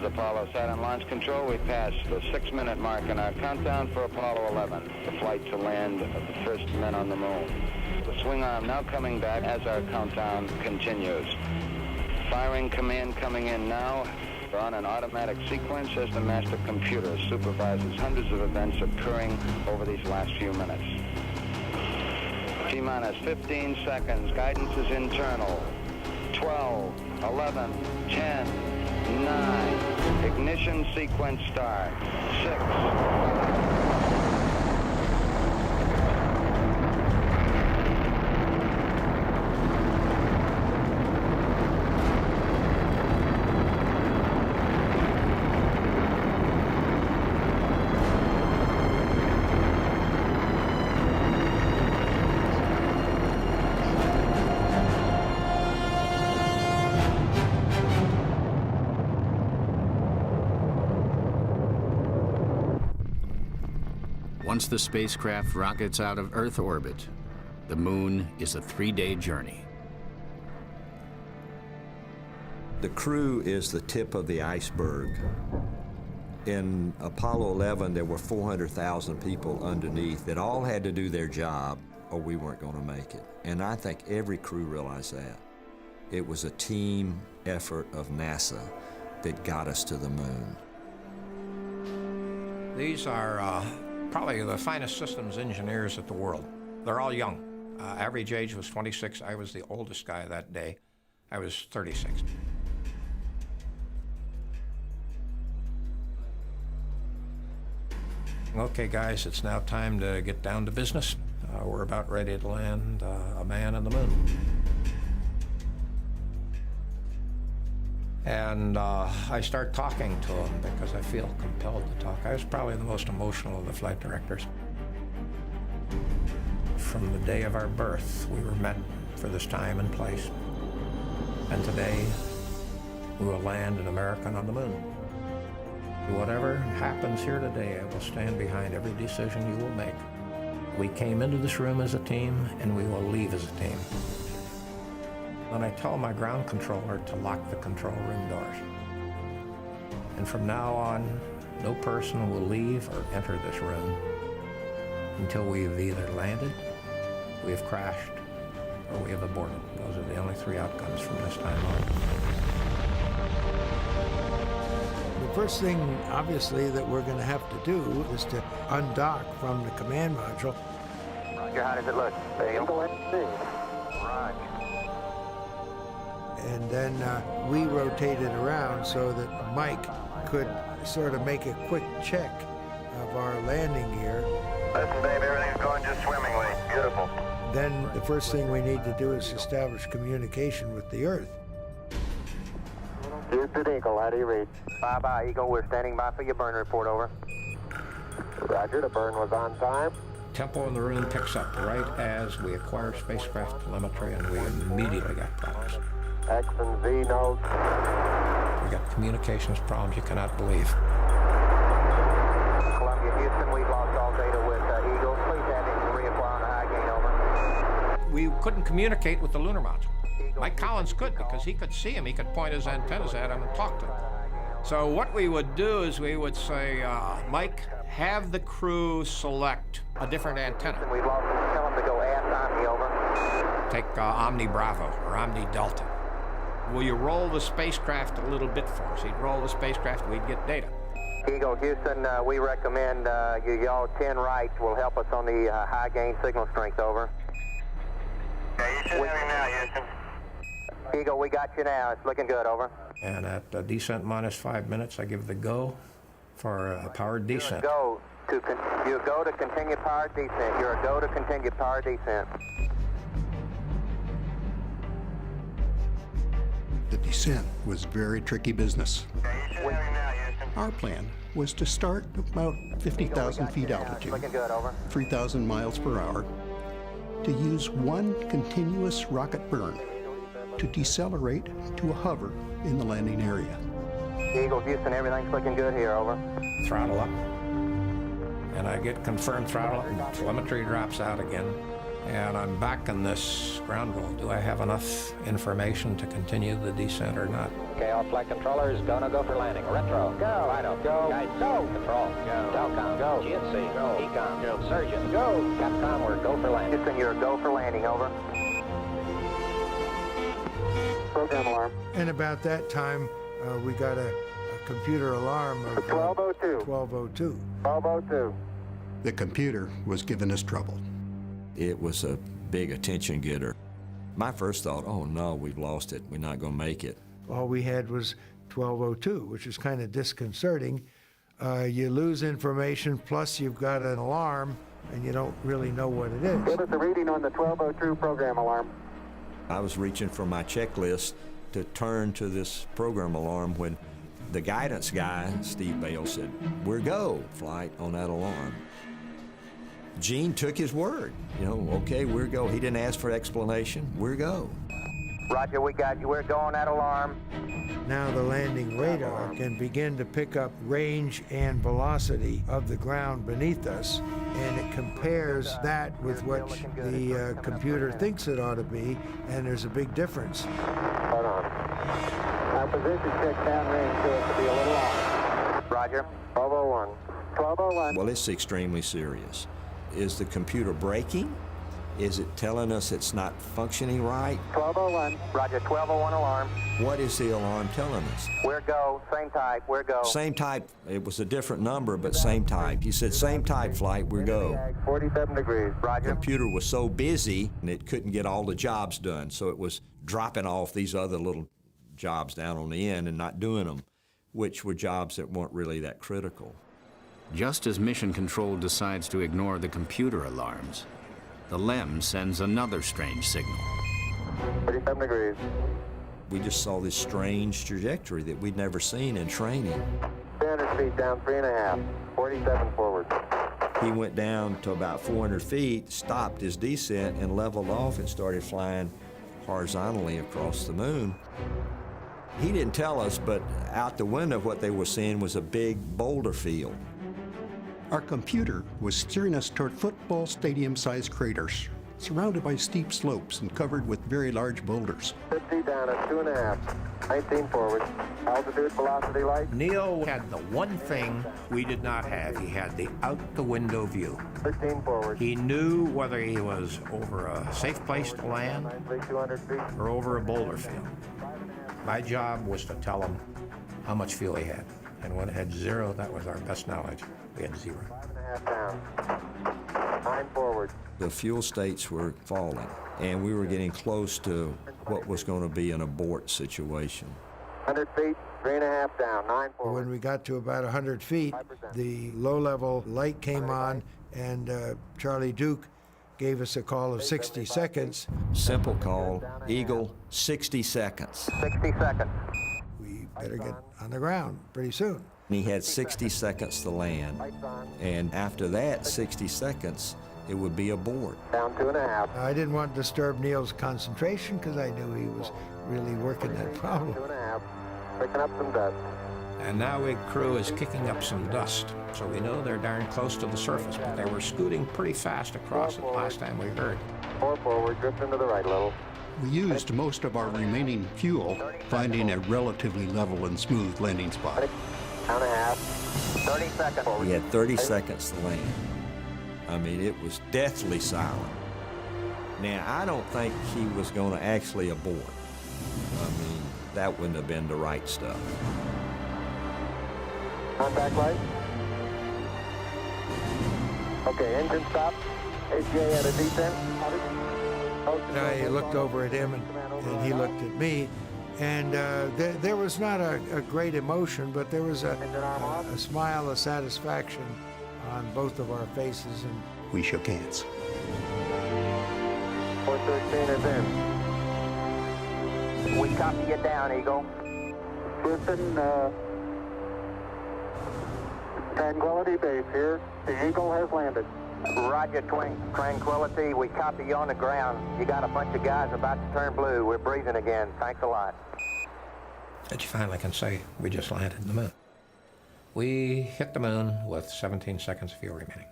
is Apollo Saturn Launch Control. We passed the 6-minute mark in our countdown for Apollo 11, the flight to land of the first men on the moon. The swing arm now coming back as our countdown continues. Firing command coming in now. We're on an automatic sequence as the master computer supervises hundreds of events occurring over these last few minutes. T-minus 15 seconds. Guidance is internal. 12, 11, 10, 9. Ignition sequence start. 6. Once the spacecraft rockets out of Earth orbit, the moon is a 3-day journey. The crew is the tip of the iceberg. In Apollo 11, there were 400,000 people underneath that all had to do their job or we weren't going to make it. And I think every crew realized that. It was a team effort of NASA that got us to the moon. These are probably the finest systems engineers at the world. They're all young. Average age was 26. I was the oldest guy that day. I was 36. Okay, guys, it's now time to get down to business. We're about ready to land a man on the moon. And I start talking to him because I feel compelled to talk. I was probably the most emotional of the flight directors. From the day of our birth, we were meant for this time and place. And today, we will land an American on the moon. Whatever happens here today, I will stand behind every decision you will make. We came into this room as a team, and we will leave as a team. And I tell my ground controller to lock the control room doors. And from now on, no person will leave or enter this room until we have either landed, we have crashed, or we have aborted. Those are the only 3 outcomes from this time on. The first thing, obviously, that we're going to have to do is to undock from the command module. Roger, how does it look? Go ahead and see. Roger. And then we rotated around so that Mike could sort of make a quick check of our landing gear. Listen, babe, everything's going just swimmingly. Beautiful. Then the first thing we need to do is establish communication with the Earth. Houston Eagle, how do you read? Bye-bye, Eagle. We're standing by for your burn report, over. Roger, the burn was on time. Tempo in the room picks up right as we acquire spacecraft telemetry, and we immediately got problems. X and Z notes. We got communications problems you cannot believe. Columbia, Houston, we've lost all data with Eagle. Please have him reapply on the high gain, over. We couldn't communicate with the lunar module. Mike Collins could, because he could see him. He could point his antennas at him and talk to him. So what we would do is we would say, Mike, have the crew select a different antenna. We've lost him. Tell him to go ask Omni, over. Take Omni Bravo or Omni Delta. Will you roll the spacecraft a little bit for us? He'd roll the spacecraft, we'd get data. Eagle, Houston, we recommend y'all 10 right will help us on the high gain signal strength, over. Okay, you should have him now, Houston. Eagle, we got you now. It's looking good, over. And at descent minus 5 minutes, I give the go for a powered descent. You go to continue powered descent. You're a go to continue powered descent. The descent was very tricky business. Our plan was to start about 50,000 feet altitude, 3,000 miles per hour, to use one continuous rocket burn to decelerate to a hover in the landing area. Eagle, Houston, everything's looking good here, over. Throttle up. And I get confirmed throttle up, and telemetry drops out again. And I'm back in this ground roll. Do I have enough information to continue the descent or not? Okay, all flight controllers, go for landing. Retro, go. Fido, go. Guide, go. Control, go. Telcom, go. GNC, go. Ecom, go. Surgeon, go. Capcom, we're go for landing. Houston, you're go for landing, over. Program alarm. And about that time, we got a computer alarm of 1202. 1202. 1202. The computer was giving us trouble. It was a big attention getter. My first thought, oh no, we've lost it. We're not going to make it. All we had was 1202, which is kind of disconcerting. You lose information, plus you've got an alarm, and you don't really know what it is. Give us a reading on the 1202 program alarm. I was reaching for my checklist to turn to this program alarm when the guidance guy, Steve Bale, said, "We're go, flight," on that alarm. Gene took his word. You know, okay, we're go. He didn't ask for explanation. We're go. Roger, we got you. We're going at alarm. Now the landing radar can begin to pick up range and velocity of the ground beneath us, and it compares that with what the computer thinks it ought to be, and there's a big difference. Hold on. Our position check downrange to us to be a little off. Roger. 1201. 1201. Well, it's extremely serious. Is the computer breaking? Is it telling us it's not functioning right? 1201. Roger, 1201 alarm. What is the alarm telling us? We're go. Same type. We're go. Same type. It was a different number, but same type. He said, same type, flight, we're go. 47 degrees. The Roger. computer was so busy, and it couldn't get all the jobs done, so it was dropping off these other little jobs down on the end and not doing them, which were jobs that weren't really that critical. Just as Mission Control decides to ignore the computer alarms, the LEM sends another strange signal. 37 degrees. We just saw this strange trajectory that we'd never seen in training. 300 feet down, 3.5. 47 forward. He went down to about 400 feet, stopped his descent, and leveled off and started flying horizontally across the moon. He didn't tell us, but out the window what they were seeing was a big boulder field. Our computer was steering us toward football stadium-sized craters, surrounded by steep slopes and covered with very large boulders. 50 down at 2.5. 19 forward. Altitude, velocity, light. Neil had the one thing we did not have. He had the out-the-window view. 15 forward. He knew whether he was over a safe place to land 200 feet. or over a boulder field. My job was to tell him how much fuel he had. And when it had zero, that was our best knowledge. We had zero. 5.5 down. 9 forward. The fuel states were falling, and we were getting close to what was going to be an abort situation. 100 feet, 3.5 down. 9 forward. When we got to about 100 feet, the low-level light came on, and Charlie Duke gave us a call of 60 seconds. Simple call, Eagle, 60 seconds. 60 seconds. We better get on the ground pretty soon. He had 60 seconds to land, and after that 60 seconds, it would be abort. Down 2.5. I didn't want to disturb Neil's concentration because I knew he was really working that problem. 2.5. Picking up some dust. And now Ig Crew is kicking up some dust, so we know they're darn close to the surface, but they were scooting pretty fast across it last time we heard. 4 forward, drifting to the right a little. We used most of our remaining fuel, finding a relatively level and smooth landing spot. Down 1/2. 30 seconds. He had 30 seconds to land. I mean, it was deathly silent. Now, I don't think he was going to actually abort. I mean, that wouldn't have been the right stuff. Contact light. Okay, engine stop. ATA at a descent. I looked over at him, and he looked at me, and there was not a great emotion, but there was a smile of satisfaction on both of our faces. And We shook hands. 413 is in. We copy you down, Eagle. Houston, Tranquility Base here. The Eagle has landed. Roger, Tranquility. We copy you on the ground. You got a bunch of guys about to turn blue. We're breathing again. Thanks a lot. That you finally can say we just landed in the moon. We hit the moon with 17 seconds of fuel remaining.